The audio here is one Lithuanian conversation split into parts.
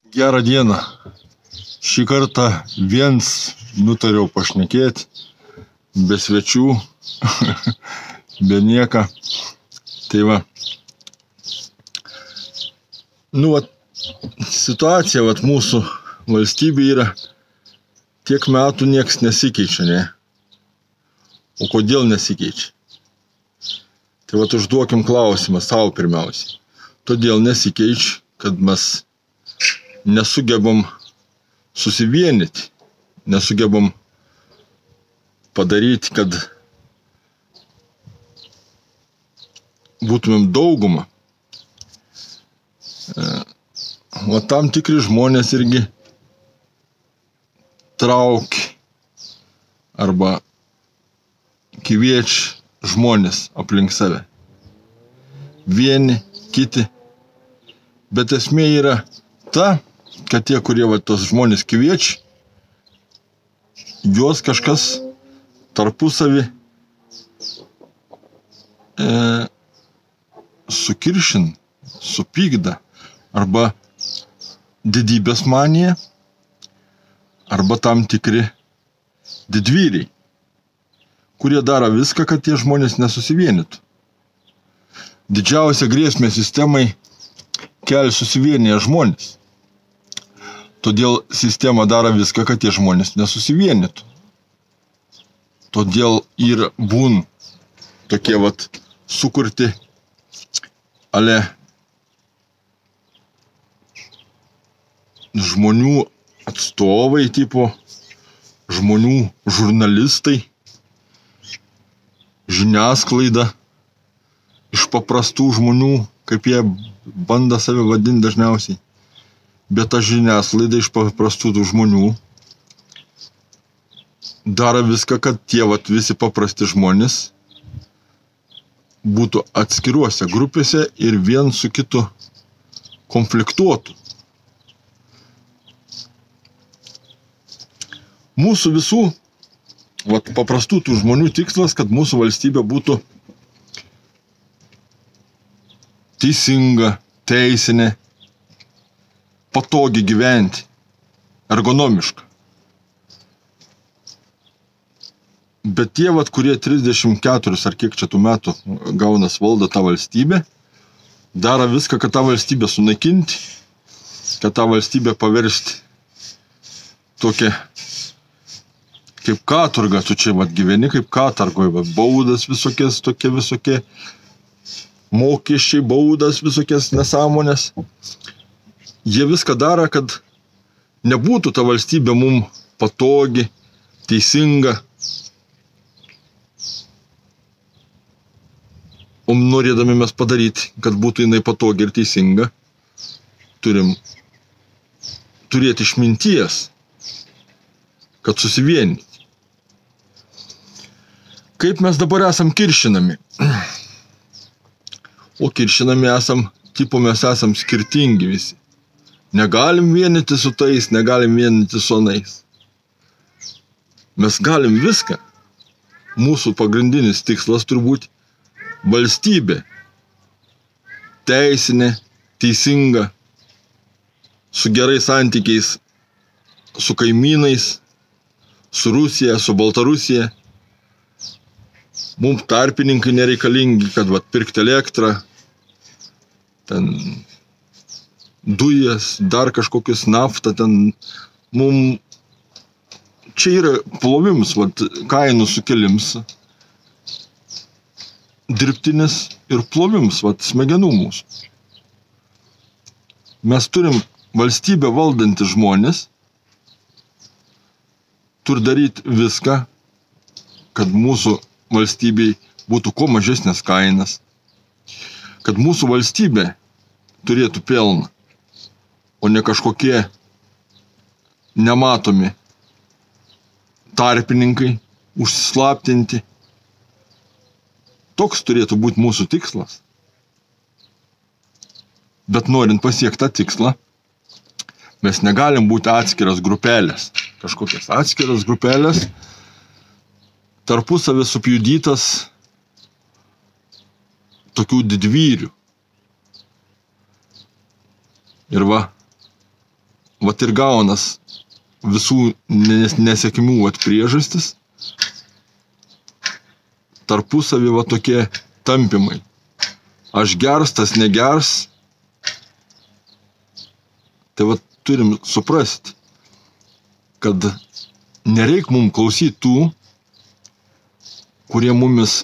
Gerą dieną. Šį kartą viens nutariau pašnekėti, be svečių, be nieka. Tai va. Situacija mūsų valstybė yra, tiek metų nieks nesikeičia, ne? O kodėl nesikeičia? Tai užduokim klausimą savo pirmiausiai. Todėl nesikeičia, kad mes nesugebam susivienyti, nesugebam padaryti, kad būtumėm daugumą. O tam tikri žmonės irgi traukia arba kviečia žmonės aplink save. Vieni, kiti. Bet esmė yra ta, kad tie, kurie tos žmonės kviečia, juos kažkas tarpusavį sukiršin, supykda, arba didybės manija, arba tam tikri didvyriai, kurie daro viską, kad tie žmonės nesusivienytų. Didžiausia grėsmė sistemai kelia susivienyje žmonės. Todėl sistema daro viską, kad tie žmonės nesusivienytų. Todėl ir būn tokie sukurti žmonių atstovai, žmonių žurnalistai, žiniasklaida iš paprastų žmonių, kaip jie bando save vadinti dažniausiai. Bet ta žiniasklaida iš paprastų žmonių daro viską, kad tie visi paprasti žmonės būtų atskiruose grupėse ir vien su kitu konfliktuotų. Mūsų visų paprastų tų žmonių tikslas, kad mūsų valstybė būtų teisinga, teisinė, patogi gyventi, ergonomiška. Bet tie, kurie 34 ar kiek čia tų metų gaunas valdo tą valstybę, daro viską, kad tą valstybę sunaikinti, kad tą valstybę paversti tokią kaip katurga, tu čia gyveni kaip katurgoje, baudas visokie, mokesčiai, baudas, visokias nesąmonės. Jie viską daro, kad nebūtų ta valstybė mums patogi, teisinga. O norėdami mes padaryti, kad būtų jinai patogi ir teisinga, turim turėti išminties, kad susivienyti. Kaip mes dabar esam kiršinami? O kiršinami mes esam skirtingi visi. Negalim vienyti su tais, negalim vienyti su anais. Mes galim viską. Mūsų pagrindinis tikslas turbūt valstybė. Teisinė, teisinga, su gerais santykiais, su kaimynais, su Rusija, su Baltarusija. Mums tarpininkai nereikalingi, kad pirkti elektrą, dujas, dar kažkokius naftą, mums čia yra plovims, kainų sukelims, dirbtinis ir plovims, smegenų mūsų. Mes turim valstybę valdantį žmonės, turi daryti viską, kad mūsų valstybei būtų kuo mažesnės kainas, kad mūsų valstybė turėtų pelną, o ne kažkokie nematomi tarpininkai, užsislaptinti. Toks turėtų būti mūsų tikslas. Bet norint pasiekti tą tikslą, mes negalim būti atskiras grupelės. Kažkokias atskiras grupelės, tarpusavį supjudytas tokių didvyrių. Ir vat ir gaunas visų nesėkmių vat priežastis, tarpusavį vat tokie tampimai. Aš gers, tas negers. Tai vat turim suprasti, kad nereik mums klausyti tų, kurie mumis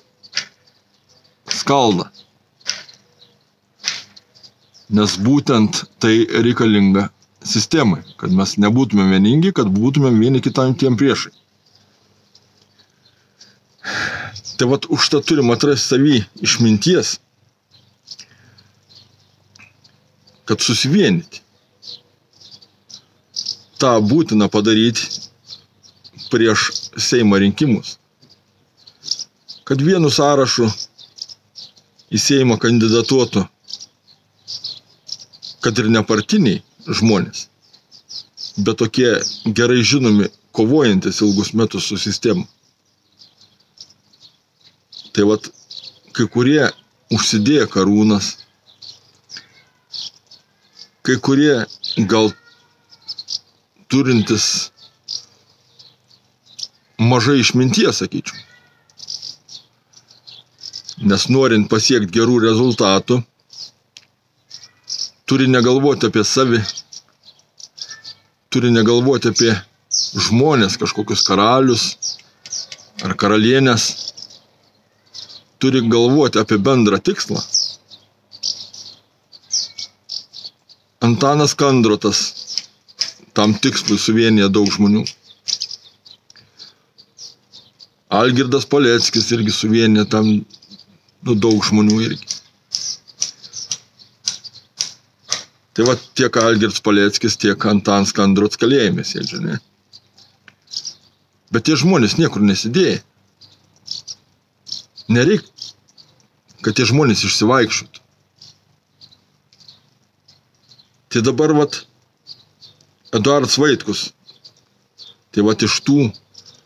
skalda. Nes būtent tai reikalinga sistemai, kad mes nebūtume vieningi, kad būtume vieni kitam tiem priešai. Tai vat už tą turim atrasti savį išminties, kad susivienyti. Ta būtina padaryti prieš Seimo rinkimus. Kad vienu sąrašu į Seimą kandidatuotų, kad ir nepartiniai žmonės, bet tokie gerai žinomi, kovojantis ilgus metus su sistemu. Tai vat, kai kurie užsidėję karūnas, kai kurie gal turintis mažai išminties, sakyčiau. Nes norint pasiekti gerų rezultatų, turi negalvoti apie savi, turi negalvoti apie žmonės, kažkokius karalius ar karalienės, turi galvoti apie bendrą tikslą. Antanas Kandrotas tam tikslui suvienija daug žmonių. Algirdas Paleckis irgi suvienija tam daug žmonių irgi. Tai va tiek Algirdas Paleckis, tiek Antanas Kandrotas kalėjime sėdžia, ne? Bet tie žmonės niekur nesidėjo. Nereik, kad tie žmonės išsivaikščiotų. Tai dabar vat Eduardas Vaitkus, tai vat iš tų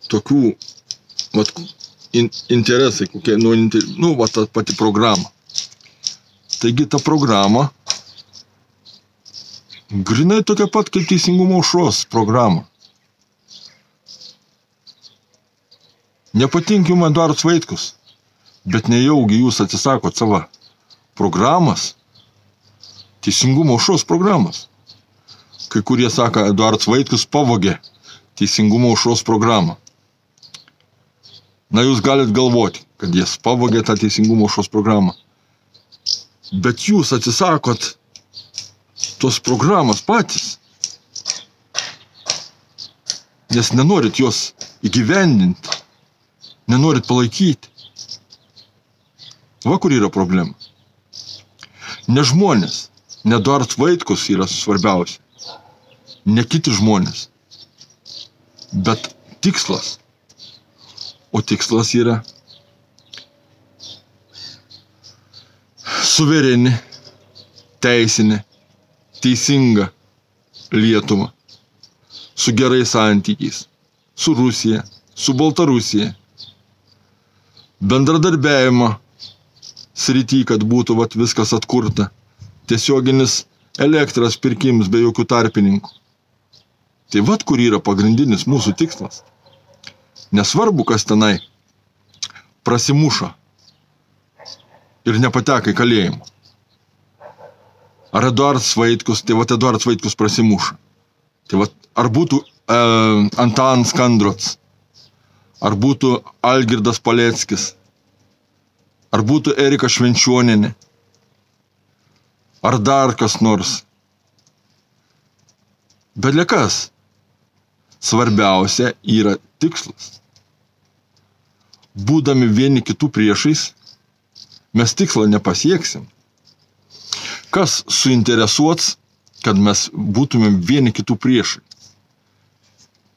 tokių vat interesai, kokie, vat ta pati programa. Taigi ta programa grinai tokia pat kaip Teisingumo aušros programa. Nepatinka jums Eduardas Vaitkus, bet nejaugi jūs atsisakot savo programas, Teisingumo aušros programas. Kai kurie sako, Eduardas Vaitkus pavogė Teisingumo aušros programą. Na, jūs galit galvoti, kad jis pavogė tą Teisingumo aušros programą. Bet jūs atsisakot tos programos patys, nes nenorit jos įgyvendinti, nenorit palaikyti. Va, kur yra problema. Ne žmonės, ne Eduardas Vaitkus yra svarbiausia, ne kiti žmonės, bet tikslas. O tikslas yra suvereni, teisinė, teisinga Lietuva, su gerais santykiais, su Rusija, su Baltarusija, bendradarbiavimo srity, kad būtų vat viskas atkurta, tiesioginis elektros pirkims be jokių tarpininkų. Tai vat kur yra pagrindinis mūsų tikslas. Nesvarbu, kas tenai prasimuša ir nepateka į kalėjimą. Ar Eduardas Vaitkus, tai vat Eduardas Vaitkus prasimuša. Tai vat ar būtų Antanas Kandrotas, ar būtų Algirdas Paleckis, ar būtų Erika Švenčionienė, ar dar kas nors. Belekas. Svarbiausia yra tikslas. Būdami vieni kitų priešais, mes tikslą nepasieksim. Kas suinteresuots, kad mes būtumėm vieni kitų priešai?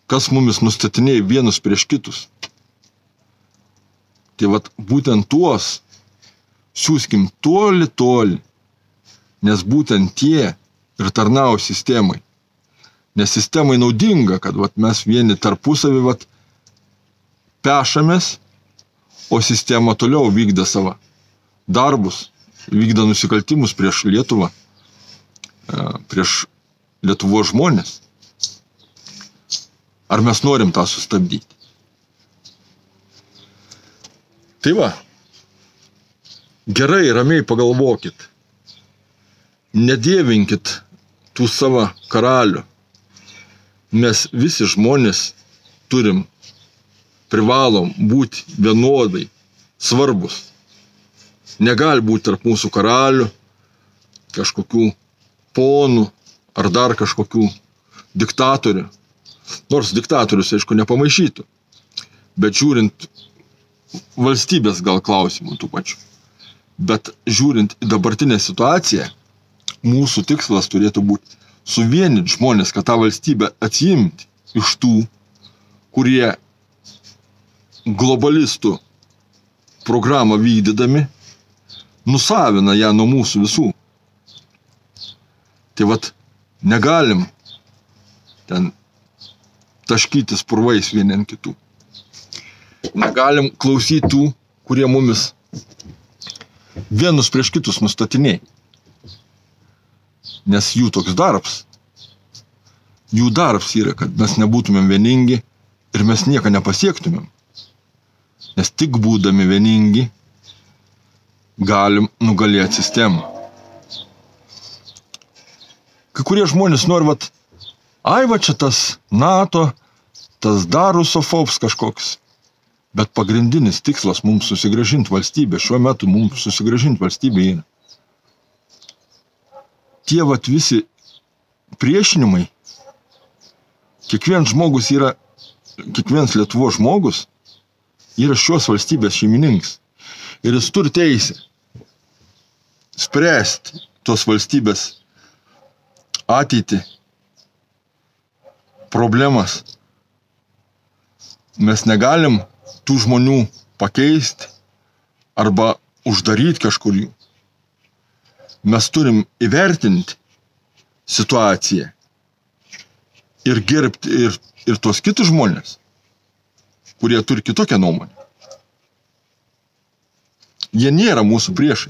Kas mumis nustatinėja vienus prieš kitus? Tai vat būtent tuos siūskim toli, nes būtent tie ir tarnauja sistemai. Nes sistemai naudinga, kad vat mes vieni tarpusavį vat pešamės, o sistema toliau vykda savo darbus, vykda nusikaltimus prieš Lietuvą, prieš Lietuvos žmonės. Ar mes norim tą sustabdyti? Tai va, gerai, ramiai pagalvokit. Nedievinkit tų savo karalių. Mes visi žmonės privalom būti vienodai svarbus. Negali būti tarp mūsų karalių, kažkokių ponų ar dar kažkokių diktatorių. Nors diktatorius, aišku, nepamaišytų. Bet žiūrint valstybės gal klausimų tų pačių. Bet žiūrint į dabartinę situaciją, mūsų tikslas turėtų būti suvienyti žmonės, kad tą valstybę atsiimti iš tų, kurie globalistų programą vykdydami nusavina ją nuo mūsų visų. Tai vat negalim ten taškytis purvais vieni ant kitų. Negalim klausyti tų, kurie mumis vienus prieš kitus nustatinėja. Nes jų toks darbs. Jų darbs yra, kad mes nebūtumėm vieningi ir mes nieko nepasiektumėm. Nes tik būdami vieningi galim nugalėti sistemą. Kai kurie žmonės nori, va čia tas NATO, tas dar rusofobs kažkoks. Bet pagrindinis tikslas mums susigrąžinti valstybę. Šiuo metu mums susigrąžinti valstybę yra. Tie visi priešinimai, kiekvienas Lietuvos žmogus yra šios valstybės šeimininkas. Ir jis turi teisę spręsti tos valstybės ateitį, problemas. Mes negalim tų žmonių pakeisti arba uždaryti kažkur jų. Mes turim įvertinti situaciją ir gerbti ir tos kitus žmonės, kurie turi kitokią nuomonę. Jie nėra mūsų priešai.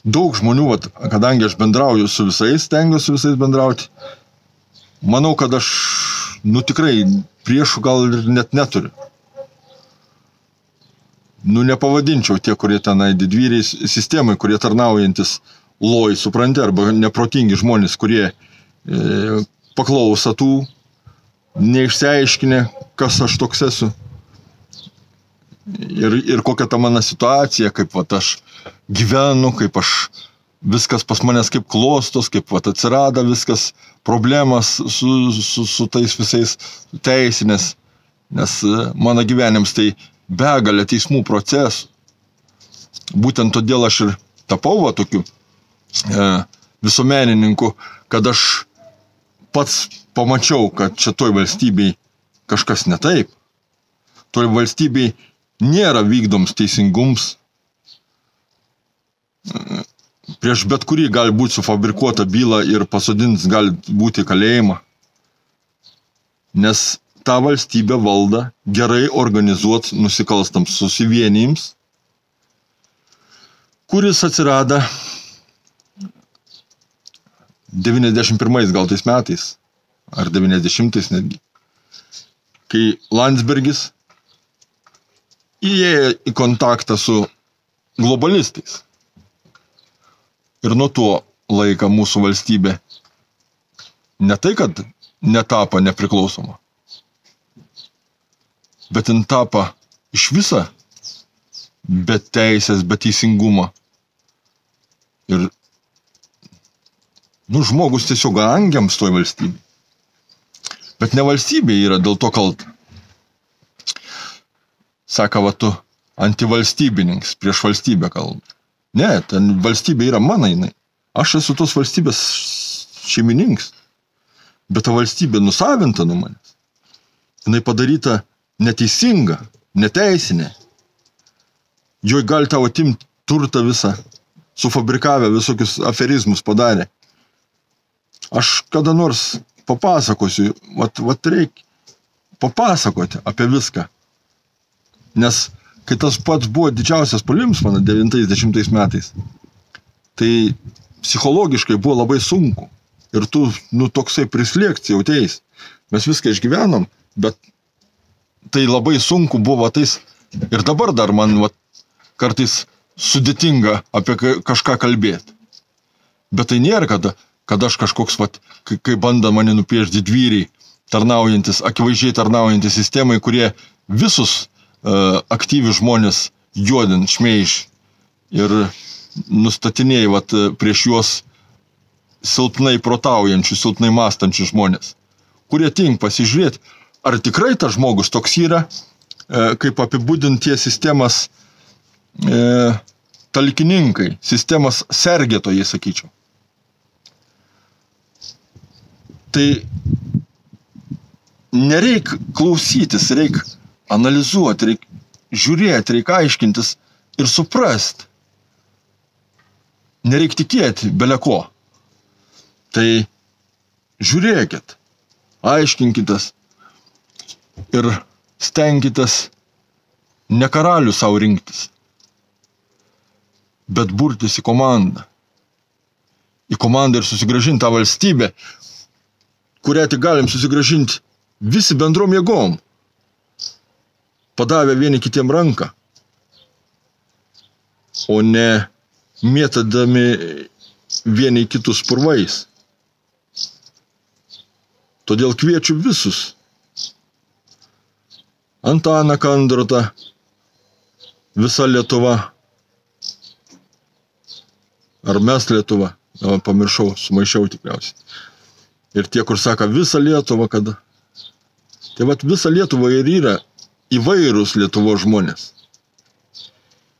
Daug žmonių, kadangi aš bendrauju su visais, stengiuosi su visais bendrauti, manau, kad aš, tikrai priešų gal ir net neturiu. Nepavadinčiau tie, kurie tenai didvyriai sistemai, kurie tarnaujantis loj, supranti, arba neprotingi žmonės, kurie paklauso tų, neišsiaiškinę, kas aš toks esu. Ir kokia ta mano situacija, kaip aš gyvenu, kaip aš viskas pas manęs kaip klostos, kaip atsirada viskas problemas su tais visais teisinės, nes mano gyvenims tai begalė teismų procesų. Būtent todėl aš ir tapau tokiu visuomenininku, kad aš pats pamačiau, kad čia toj valstybei kažkas ne taip. Toj valstybei nėra vykdoms teisingums. Prieš bet kurį gali būti sufabrikuota byla ir pasodintis gali būti kalėjimą. Nes tą valstybę valda gerai organizuot nusikalstams susivienijims, kuris atsirado 91 gal tais metais, ar 90 netgi, kai Landsbergis įėjo į kontaktą su globalistais. Ir nuo to laika mūsų valstybė ne tai, kad netapo nepriklausoma, bet jin tapo iš viso be teisės, be teisingumo. Ir žmogus tiesiog angiams toj valstybė. Bet ne valstybė yra dėl to kalta. Saka, tu antivalstybininkas, prieš valstybę kalba. Ne, ten valstybė yra mano jinai. Aš esu tos valstybės šeimininkas. Bet ta valstybė nusavinta nuo manęs. Jinai padaryta neteisinga, neteisinė. Joj gali tau atimti turtą visą, sufabrikavę visokius aferizmus padarė. Aš kada nors papasakosiu, reikia papasakoti apie viską. Nes kai tas pats buvo didžiausias puolimas mano 90 metais, tai psichologiškai buvo labai sunku. ir tu, toksai prislėgti jauteis. Mes viską išgyvenom, bet tai labai sunku buvo tais, ir dabar dar man kartais sudėtinga apie kažką kalbėti. Bet tai nėra, kad aš kažkoks, kai bando mane nupiešti didvyriai, akivaizdžiai tarnaujantis sistemai, kurie visus aktyvius žmonės juodint, šmeiž ir nustatinėjai prieš juos silpnai protaujančius, silpnai mąstančius žmonės, kurie tink pasižiūrėti, ar tikrai tas žmogus toks yra, kaip apibūdinti sistemas talkininkai, sistemas sergėtojai, sakyčiau. Tai nereik klausytis, reik analizuoti, reik žiūrėti, reik aiškintis ir suprast. Nereik tikėti beleko. Tai žiūrėkit, aiškinkitas ir stenkitės ne karalių savo rinktis, bet burtis į komandą. Į komandą ir susigrąžinti tą valstybę, kurią tik galim susigrąžinti visi bendrom jėgom, padavę vieni kitiem ranką, o ne mėtadami vieni kitus purvais. Todėl kviečiu visus. Antaną Kandrotą, visa Lietuva, ar mes Lietuva, pamiršau, sumaišiau tikriausiai. Ir tie, kur sako visą Lietuvą, kada. Tai visą Lietuvą ir yra įvairūs Lietuvos žmonės.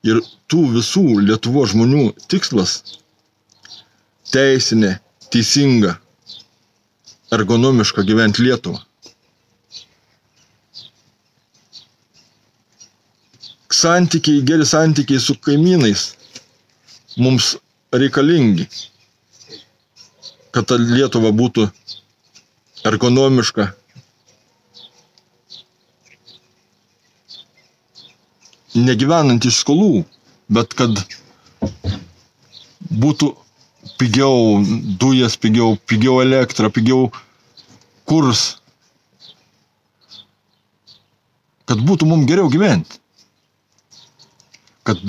Ir tų visų Lietuvos žmonių tikslas teisinė, teisinga, ergonomiška gyventi Lietuvą. Geri santykiai su kaimynais mums reikalingi, kad ta Lietuva būtų ergonomiška, negyvenant iš skolų, bet kad būtų pigiau dujas, pigiau elektra, pigiau kurs, kad būtų mums geriau gyventi, kad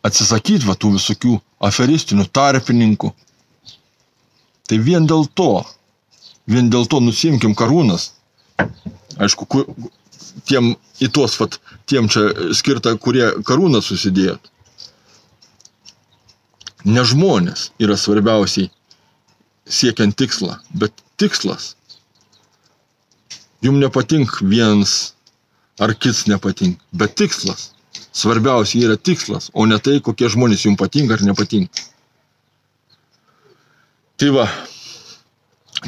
atsisakyti tų visokių aferistinių tarpininkų. Tai vien dėl to nusiimkim karūnas. Aišku, tiem čia skirta, kurie karūną susidėjo. Ne žmonės yra svarbiausiai siekiant tikslą, bet tikslas. Jums nepatink vienas ar kits nepatink, bet tikslas. Svarbiausia yra tikslas, o ne tai, kokie žmonės jums patinka ar nepatinka. Tai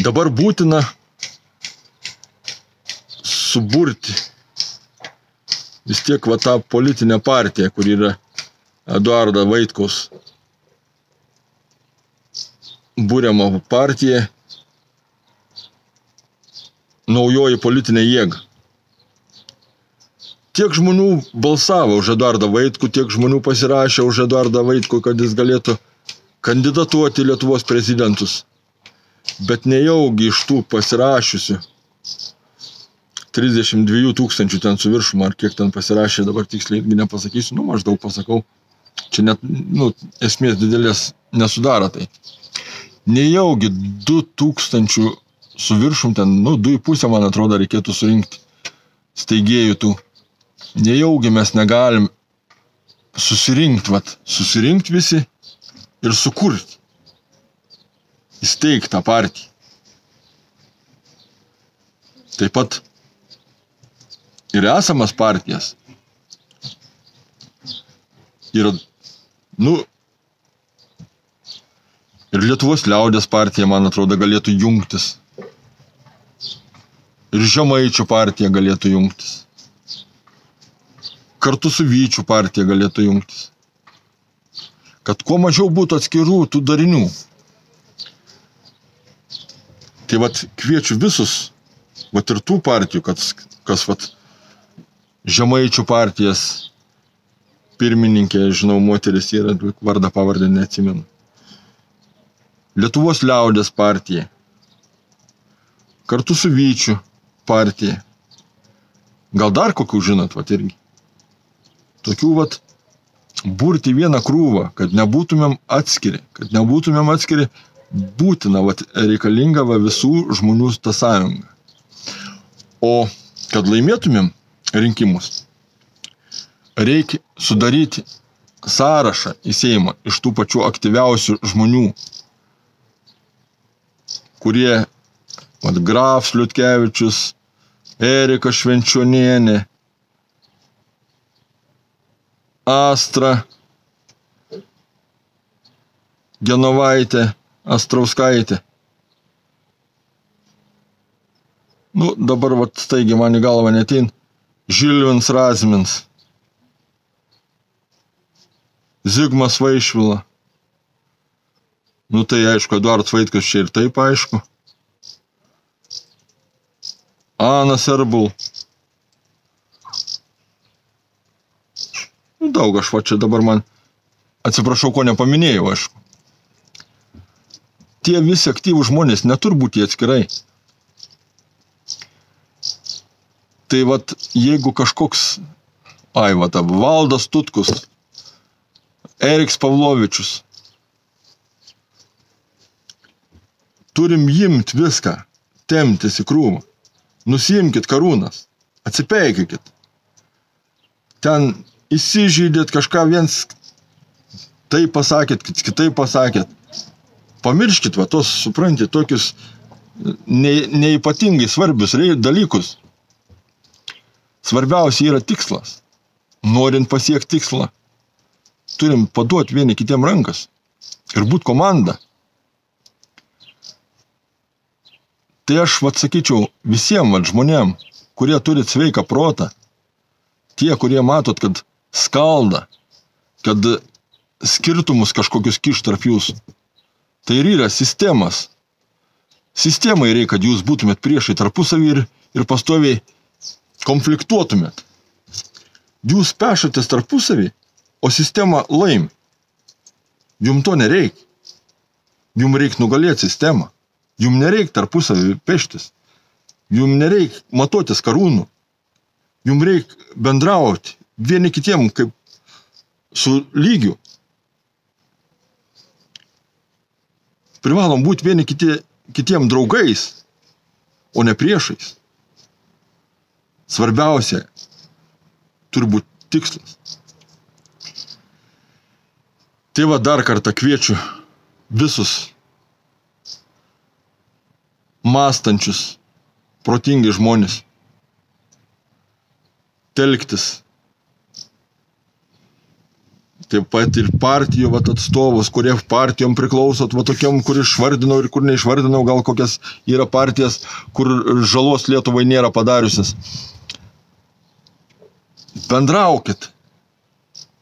dabar būtina suburti vis tiek tą politinę partiją, kur yra Eduardo Vaitkaus būriama partija, naujoji politinė jėga. Tiek žmonių balsavo už Eduardą Vaitkų, tiek žmonių pasirašė už Eduardą Vaitkų, kad jis galėtų kandidatuoti Lietuvos prezidentus. Bet nejaugi iš tų pasirašiusių 32 000 ten su viršum, ar kiek ten pasirašė, dabar tiksliai nepasakysiu, maždaug pasakau, čia net, esmės didelės nesudaro tai. Nejaugi 2000 su viršum ten, 2,5, man atrodo, reikėtų surinkti steigėjų tų. Nejaugi mes negalim susirinkti visi ir sukurti, įsteigti tą partiją. Taip pat ir esamas partijas. Ir Lietuvos liaudės partija, man atrodo, galėtų jungtis. Ir Žemaičių partija galėtų jungtis. Kartu su Vyčių partija galėtų jungtis. Kad kuo mažiau būtų atskirų tų darinių. Tai kviečiu visus, ir tų partijų, kas Žemaičių partijas pirmininkė, žinau, moteris yra, vardą pavardę neatsimenu. Lietuvos liaudės partija, kartu su Vyčiu partija. Gal dar kokių žinot, vat irgi. Tokių vat burti vieną krūvą, kad nebūtumėm atskiri, būtina vat reikalinga visų žmonių ta sąjunga. O kad laimėtumėm rinkimus, reikia sudaryti sąrašą į Seimą iš tų pačių aktyviausių žmonių, kurie Graf Liutkevičius, Erika Švenčionienė, Astra Genovaitė, Astrauskaitė. Dabar staigiai man į galvą netein. Žilvins Razmins, Zigmas Vaišvila. Tai aišku, Eduardas Vaitkus čia ir taip aišku. Ana Serbul. Daug aš čia dabar man, atsiprašau, ko nepaminėjau, aišku. Tie visi aktyvūs žmonės neturi būti atskirai. Tai jeigu kažkoks, Valdas Tutkus, Eriks Pavlovičius, turim jimt viską, temptis į krūvą. Nusiimkit karūnas, atsipeikykit. Ten įsižeidėt kažką viens, taip pasakėt, kitaip pasakėt. Pamirškit tos, suprantit, tokius neipatingai svarbius dalykus. Svarbiausia yra tikslas. Norint pasiekti tikslą, turim paduoti vieni kitiem rankas ir būti komanda. Tai aš sakyčiau visiems žmonėm, kurie turi sveiką protą, tie, kurie matot, kad skalda, kad skirtumus kažkokius kiš tarp jūsų. Tai ir yra sistemas. Sistemai reikia, kad jūs būtumėt priešai tarpusavį ir pastoviai konfliktuotumėt. Jūs pešatės tarpusavį, o sistema laimi. Jums to nereikia. Jums reikia nugalėti sistemą. Jums nereikia tarpusavį peštis. Jums nereikia matuotis karūnų. Jums reikia bendrauti vieni kitiem kaip su lygiu. Privalom būti vieni kitiem draugais, o ne priešais. Svarbiausia turi būti tikslas. Tai dar kartą kviečiu visus mąstančius, protingi žmonės telktis. Taip pat ir partijų atstovus, kurie partijom priklausot, tokiam, kur išvardinau ir kur neišvardinau, gal kokias yra partijas, kur žalos Lietuvai nėra padariusias. Bendraukit,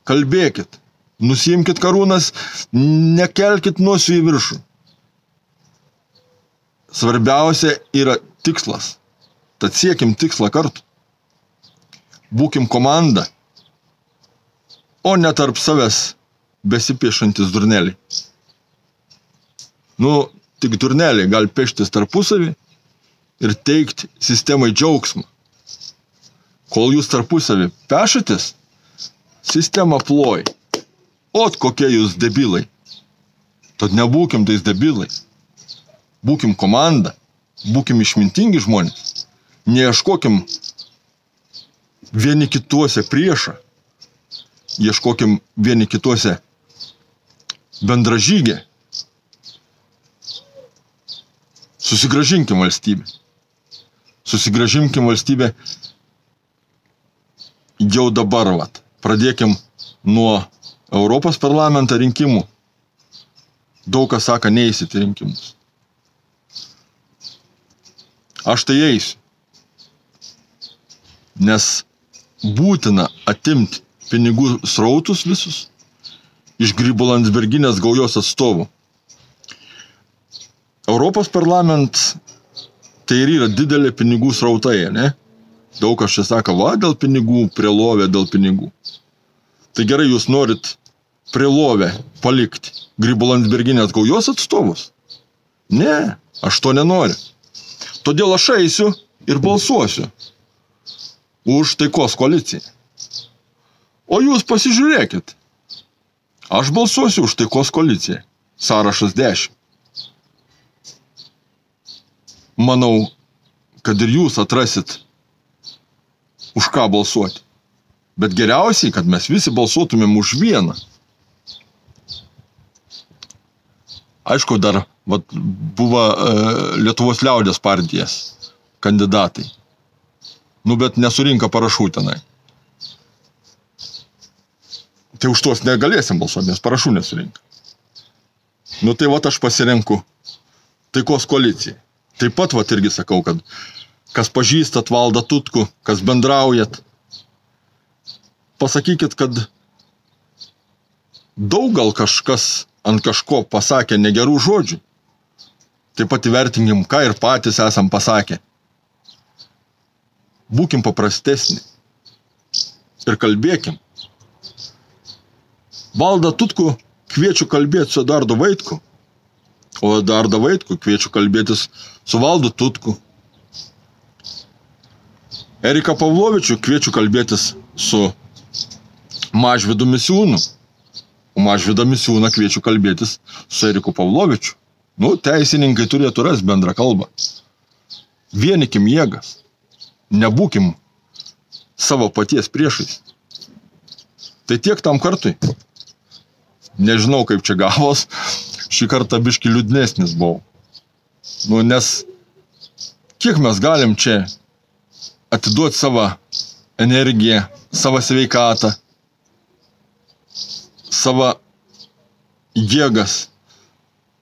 kalbėkit, nusiimkit karūnas, nekelkit nosių į viršų. Svarbiausia yra tikslas. Tad siekim tikslą kartu. Būkim komanda, o ne tarp savęs besipiešantis durneliai. Tik durneliai gali peštis tarpusavį ir teikti sistemai džiaugsmą. Kol jūs tarpusavį pešatės, sistema ploj. Ot kokie jūs debilai. Tad nebūkim tais debilais. Būkim komanda, būkim išmintingi žmonės. Neieškokim vieni kituose priešą. Ieškokim vieni kituose bendražygę. Susigrąžinkim valstybę. Susigrąžinkim valstybę jau dabar. Pradėkim nuo Europos parlamento rinkimų. Daug kas sako, neįsit į rinkimus. Aš tai eisiu. Nes būtina atimti pinigų srautus visus iš Grybo Landsberginės gaujos atstovų. Europos parlamentas tai ir yra didelė pinigų srautai, ne? Daug kas čia sako, dėl pinigų, prilovė dėl pinigų. Tai gerai, jūs norit prilovę palikti Grybo Landsberginės gaujos atstovus? Ne, aš to nenoriu. Todėl aš eisiu ir balsuosiu už taikos koaliciją. O jūs pasižiūrėkit. Aš balsuosiu už taikos koaliciją. Sąrašas 10. Manau, kad ir jūs atrasit, už ką balsuoti. Bet geriausiai, kad mes visi balsuotumėm už vieną. Aišku, dar buvo Lietuvos liaudės partijas kandidatai. Bet nesurinka parašų tenai. Tai už tuos negalėsim balsuoti, nes parašų nesurinka. Tai aš pasirenku taikos koaliciją. Taip pat irgi sakau, kad kas pažįstat Valdą Tutkų, kas bendraujat, pasakykit, kad daug gal kažkas ant kažko pasakė negerų žodžių. Taip pat įvertinkim, ką ir patys esam pasakę. Būkim paprastesni ir kalbėkim. Valdą Tutkų kviečiu kalbėti su Eduardu Vaitkų, o Eduardą Vaitkų kviečiu kalbėtis su Valdu Tutku. Eriką Pavlovičių kviečiu kalbėtis su Mažvydu Misiūnu, o Mažvydą Misiūną kviečiu kalbėtis su Eriku Pavlovičiu. Teisininkai turėtų rasti bendrą kalbą. Vienikim jėgas. Nebūkim savo paties priešais. Tai tiek tam kartui. Nežinau, kaip čia gavos. Šį kartą biškį liūdnesnis buvau. Nes kiek mes galim čia atiduoti savo energiją, savo sveikatą, savo jėgas,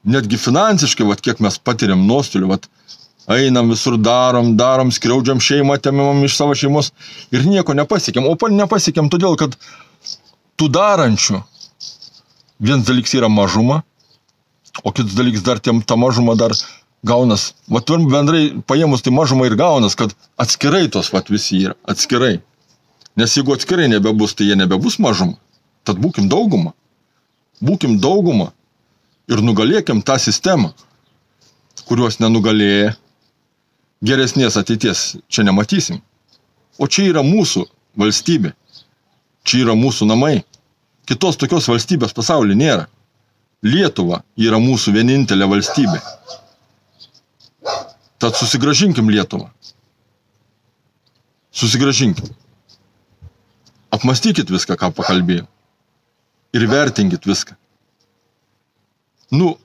netgi finansiškai, kiek mes patiriam nuostolių, einam visur darom, skriaudžiam šeimą, temimam iš savo šeimos ir nieko nepasiekėm. O nepasiekėm todėl, kad tų darančių vienas dalyks yra mažuma, o kitas dalyks dar ta mažuma dar gaunas. Bendrai paėmus tai mažuma ir gaunas, kad atskirai tos visi yra, atskirai. Nes jeigu atskirai nebebus, tai jie nebebus mažuma. Tad būkim dauguma. Būkim dauguma ir nugalėkim tą sistemą, kurios nenugalėję, geresnės ateities čia nematysim. O čia yra mūsų valstybė. Čia yra mūsų namai. Kitos tokios valstybės pasaulyje nėra. Lietuva yra mūsų vienintelė valstybė. Tad susigrąžinkim Lietuvą. Susigrąžinkim. Apmastykit viską, ką pakalbėjau. Ir vertinkit viską.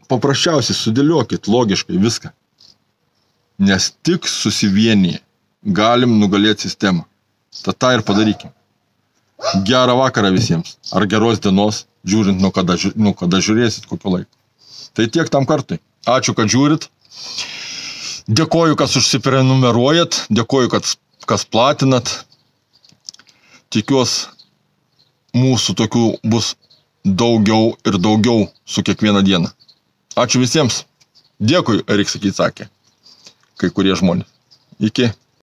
Paprasčiausiai sudėliokit logiškai viską. Nes tik susivienyje galim nugalėti sistemą. Tad tą ir padarykim. Gerą vakarą visiems. Ar geros dienos, žiūrint, kada žiūrėsit, kokio laiko. Tai tiek tam kartui. Ačiū, kad žiūrit. Dėkoju, kas užsiprenumeruojat. Dėkoju, kas platinat. Tikiuosi, mūsų tokių bus daugiau ir daugiau su kiekvieną dieną. Ačiū visiems. Dėkui, Erik sakė kai kurie žmonės. Iki.